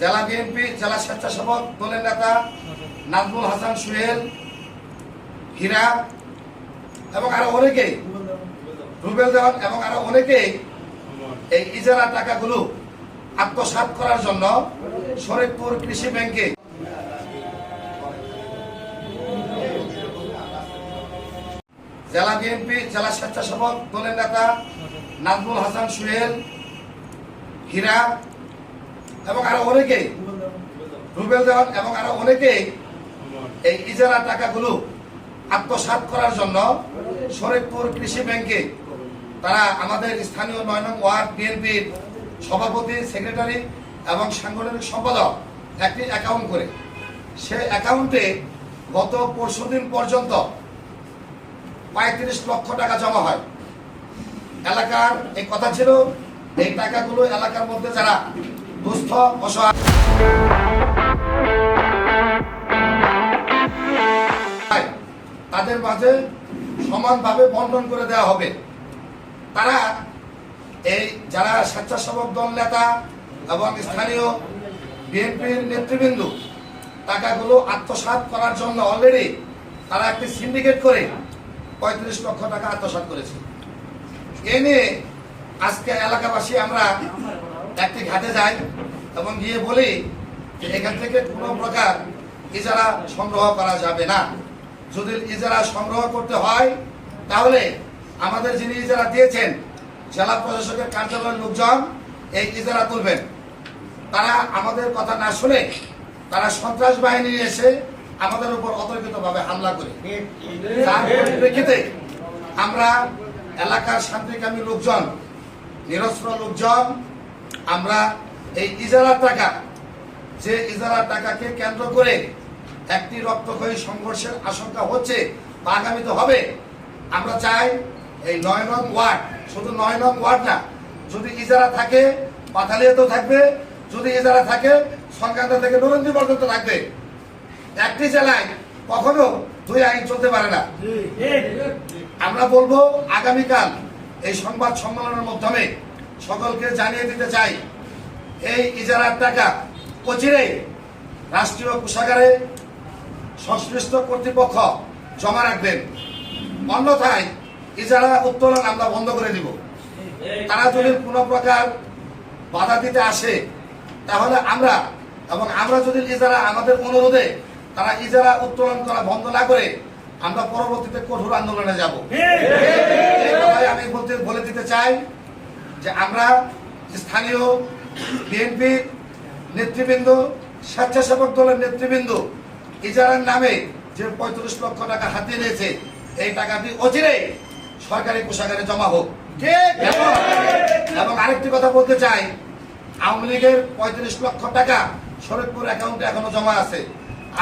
জেলা বিএনপি জেলা স্বেচ্ছাসেবক দলের নেতা নাজমুল হাসান সোহেল, হীরা এবং আরো অনেকেই, রুবেল দেওয়ান এবং আরো অনেকেই এই ইজারা টাকাগুলো আত্মসাৎ করার জন্য শরীয়তপুর কৃষি ব্যাংকে জেলা বিএনপি জেলা স্বেচ্ছাসেবক দলের নেতা নাজমুল হাসান সোহেল, হীরা এবং আরো অনেকেই, রুবেল দেওয়ান এবং আরো অনেকেই এই ইজারা টাকাগুলো আত্মসাৎ করার জন্য শরীয়তপুর কৃষি ব্যাংকে তারা আমাদের স্থানীয় ৯ নং ওয়ার্ড বিএনপির সভাপতি, সেক্রেটারি এবং সাংগঠনিক সম্পাদক একটি অ্যাকাউন্ট করে সে অ্যাকাউন্টে গত পরশুদিন পর্যন্ত ৩৫ লক্ষ টাকা জমা হয়। এলাকার এই কথা ছিল এই টাকাগুলো এলাকার মধ্যে যারা দুস্থ অসহায় তাদের মাঝে সমানভাবে বন্টন করে দেওয়া হবে। তারা এই যারা স্বেচ্ছাসেবক দল নেতা এবং স্থানীয় বিএনপির নেতৃবৃন্দ টাকাগুলো আত্মসাৎ করার জন্য অলরেডি তারা একটি সিন্ডিকেট করে ৩৫ লক্ষ টাকা আত্মসাৎ করেছে। এ নিয়ে আজকে এলাকাবাসী আমরা একটি ঘাটে যাই এবং গিয়ে বলি যে এখান থেকে কোনো প্রকার ইজারা সংগ্রহ করা যাবে না। যদি ইজারা সংগ্রহ করতে হয় তাহলে আমাদের যিনি ইজারা দিয়েছেন জেলা প্রশাসকের কার্যালয়ের লোকজন এই ইজারা তুলবেন। তারা আমাদের কথা না শুনে তারা সন্ত্রাস বাহিনী এসে আমাদের উপর অতর্কিতভাবে হামলা করে, তার পরিপ্রেক্ষিতে আমরা এলাকার শান্তিকামী লোকজন, নিরস্ত্র লোকজন আমরা এই ইজারার টাকা, যে ইজারার টাকাকে কেন্দ্র করে একটি রক্তক্ষয়ী সংঘর্ষের আশঙ্কা হচ্ছে বা আগামীতে হবে, আমরা চাই এই ৯ নং ওয়ার্ড, শুধু ৯ নং ওয়ার্ড না, যদি ইজারা থাকে পাথালিয়াতেও থাকবে, যদি ইজারা থাকে সংক্রান্ত থেকে নরেন্দ্র পর্যন্ত থাকবে। একটি জেলায় কখনো দুই আইন চলতে পারে না। আমরা বলবো আগামীকাল এই সংবাদ সম্মেলনের মাধ্যমে সকলকে জানিয়ে দিতে চাই এই ইজারার টাকা অচিরেই রাষ্ট্রীয় কোষাগারে সংশ্লিষ্ট কর্তৃপক্ষ জমা রাখবেন, অন্যথায় ইজারা উত্তোলন আমরা বন্ধ করে দিব। তারা যদি কোনো প্রকার বাধা দিতে আসে তাহলে আমরা যদি ইজারা আমাদের অনুরোধে তারা ইজারা উত্তোলন করা বন্ধ না করে আমরা পরবর্তীতে কঠোর আন্দোলনে যাব। এই কথাই আমি বলে দিতে চাই যে আমরা স্থানীয় বিএনপি নেতৃবৃন্দ, স্বেচ্ছাসেবক দলের নেতৃবৃন্দ ইজারার নামে যে ৩৫ লক্ষ টাকা হাতিয়ে নিয়েছে এই টাকাটি অচিরেই সরকারি কোষাগারে জমা হোক। এবং আরেকটি কথা বলতে চাই, আওয়ামী লীগের ৩৫ লক্ষ টাকা শরীয়তপুর অ্যাকাউন্টে এখনো জমা আছে।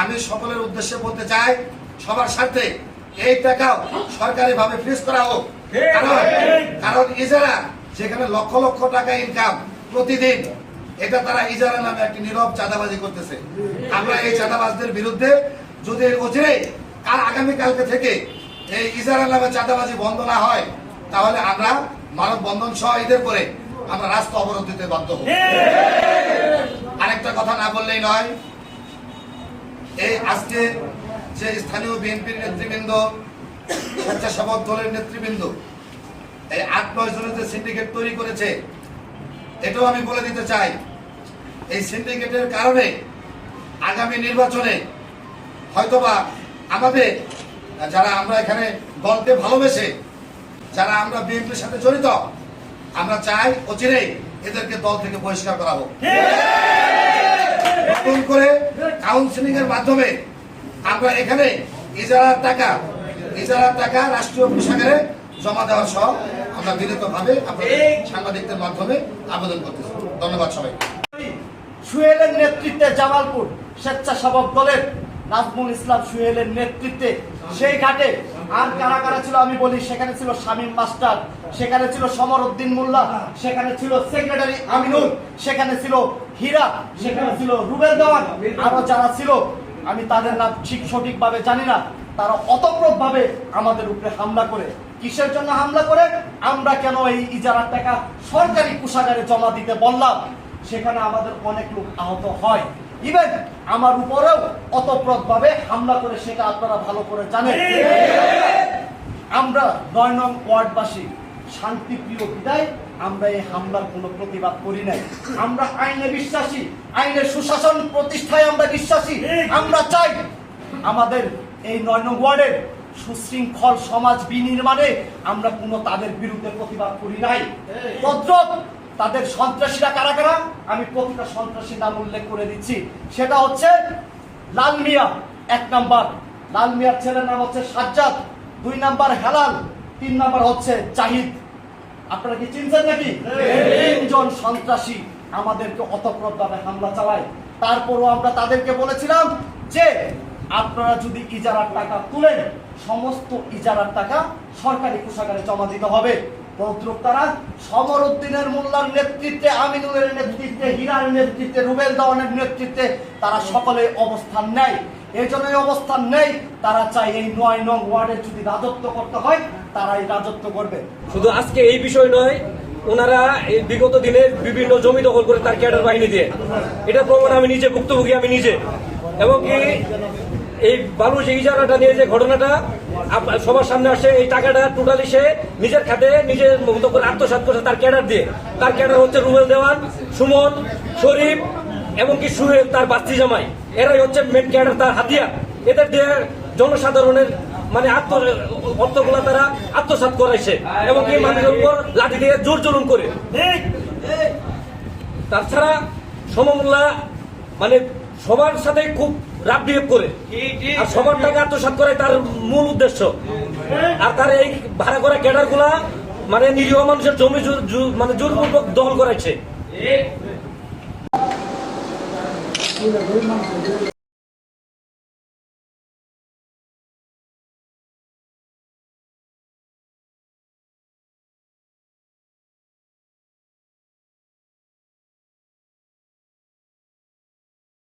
আমি সকলের উদ্দেশ্যে বলতে চাই সবার স্বার্থে এই টাকাও সরকারিভাবে ফ্রিজ করা হোক। কারণ ইজারা যেখানে লক্ষ লক্ষ টাকা ইনকাম প্রতিদিন, এটা তারা ইজারা নামে একটি নীরব চাঁদাবাজি করতেছে। আমরা এই চাঁদাবাজদের বিরুদ্ধে যদি অচিরেই আগামীকালকে থেকে এই ইজারা নামে চাঁদাবাজি বন্ধ না হয় তাহলে আমরা মানববন্ধন সহ ঈদের পরে আমরা রাস্তা অবরোধ দিতে বাধ্য হব। আরেকটা কথা না বললেই নয়, এই আজকে যে স্থানীয় বিএনপির নেতৃবৃন্দ, স্বেচ্ছাসেবক দলের নেতৃবৃন্দ এই ৮-৯ জনের যে সিন্ডিকেট তৈরি করেছে, এটাও আমি বলে দিতে চাই এই সিন্ডিকেটের কারণে আগামী নির্বাচনে হয়তোবা আমাদের যারা আমরা এখানে দলকে ভালোবেসে যারা আমরা বিএনপির সাথে জড়িত, আমরা চাই অচিরেই এদেরকে দল থেকে বহিষ্কার করা হোক। নতুন করে কাউন্সিলিং এর মাধ্যমে আমরা এখানে ইজারার টাকা রাষ্ট্রীয় কোষাগারে জমা দেওয়া সহ আমরা বিনীতভাবে আপনাদের সাংবাদিকদের মাধ্যমে আবেদন করতেছি। ধন্যবাদ সবাই। সোহেলের নেতৃত্বে জামালপুর স্বেচ্ছাসেবক দলের নাজমুল ইসলাম সোহেলের নেতৃত্বে সেই ঘাটে আর কারা কারা ছিল আমি বলি, সেখানে ছিল শামীম মাস্টার, সেখানে ছিল সমর উদ্দিন মোল্লা, সেখানে ছিল সেক্রেটারি আমিনুল, সেখানে ছিল হীরা, সেখানে ছিল রুবেল দেওয়ান, আরো যারা ছিল আমি তাদের নাম সঠিকভাবে জানি না, তারা অতপ্রতভাবে আমাদের উপরে হামলা করে। কিসের জন্য হামলা করে? আমরা কেন এই ইজারার টাকা সরকারি কোষাগারে জমা দিতে বললাম, সেখানে আমাদের অনেক লোক আহত হয়। ইভেন আমার উপরেও অতপ্রতভাবে হামলা করে, সেটা আপনারা ভালো করে জানেন। আমরা 9 নং ওয়ার্ডবাসী শান্তিপ্রিয় বিদায় আমরা এই হামলার কোনো প্রতিবাদ করি নাই। আমরা আইনে বিশ্বাসী, আইনের সুশাসন প্রতিষ্ঠায় আমরা বিশ্বাসী। আমরা চাই আমাদের এই 9 নং ওয়ার্ডের সুশৃঙ্খল সমাজ বিনির্মাণে আমরা কোনো তাদের বিরুদ্ধে প্রতিবাদ করি নাই। ভদ্রক তাদের সন্ত্রাসীরা কারা কারা, আমি প্রতিটা সন্ত্রাসীর নাম উল্লেখ করে দিচ্ছি। সেটা হচ্ছে লাল মিয়া 1 নাম্বার, লাল মিয়ার ছেলের নাম হচ্ছে সাজ্জাদ, 2 নাম্বার হেলাল, 3 নাম্বার হচ্ছে জাহিদ। আপনারা কি চিনছেন নাকি? 3 জন সন্ত্রাসী আমাদেরকে অতপ্রতভাবে হামলা চালায়। তারপরও আমরা তাদেরকে বলেছিলাম যে আপনারা যদি ইজারার টাকা তুলেন, সমস্ত ইজারার টাকা সরকারি কোষাগারে জমা দিতে হবে। ভদ্রক তারা সমর উদ্দিনের মোল্লার নেতৃত্বে, আমিনুলের নেতৃত্বে, হীরার নেতৃত্বে, রুবেল দেওয়ানের নেতৃত্বে তারা সকলে অবস্থান নেয়। এই জন্য অবস্থান নেই, তারা চায় এই 9 নং ওয়ার্ডে যদি রাজত্ব করতে হয় তারাই রাজত্ব করবে। শুধু আজকে এই বিষয় নয়, ওনারা এই বিগত দিনে বিভিন্ন জমি দখল করে তার ক্যাডার বাহিনী দিয়ে, এটা প্রমাণ আমি নিজে ভুক্তভোগী, আমি নিজে। এবং কি এই বালু যে ইজারাটা নিয়ে যে ঘটনাটা সবার সামনে আসে, এই টাকাটা টোটালি সে নিজের খাতে নিজের মতো করে আত্মসাৎ করছে তার ক্যাডার দিয়ে। তার ক্যাডার হচ্ছে রুবেল দেওয়ান, সুমন, শরীফ এবং কি সুহেল তার বাস্তি জামাই, এরাই হচ্ছে মেন ক্যাডার, তার হাতিয়ার। এদের দিয়ে জনসাধারণের মানে অর্থগুলা তারা আত্মসাৎ করাইছে এবং কি মানুষের উপর লাঠি দিয়ে জোর জুলুম করে। তাছাড়া সমমূল্যা মানে সবার সাথে খুব রাফ বিহেভ করে আর সবার টাকা আত্মসাৎ করে তার মূল উদ্দেশ্য। আর তার এই ভাড়া করা ক্যাডার গুলা মানে নিরীহ মানুষের জমি মানে জোরপূর্বক দখল করাইছে।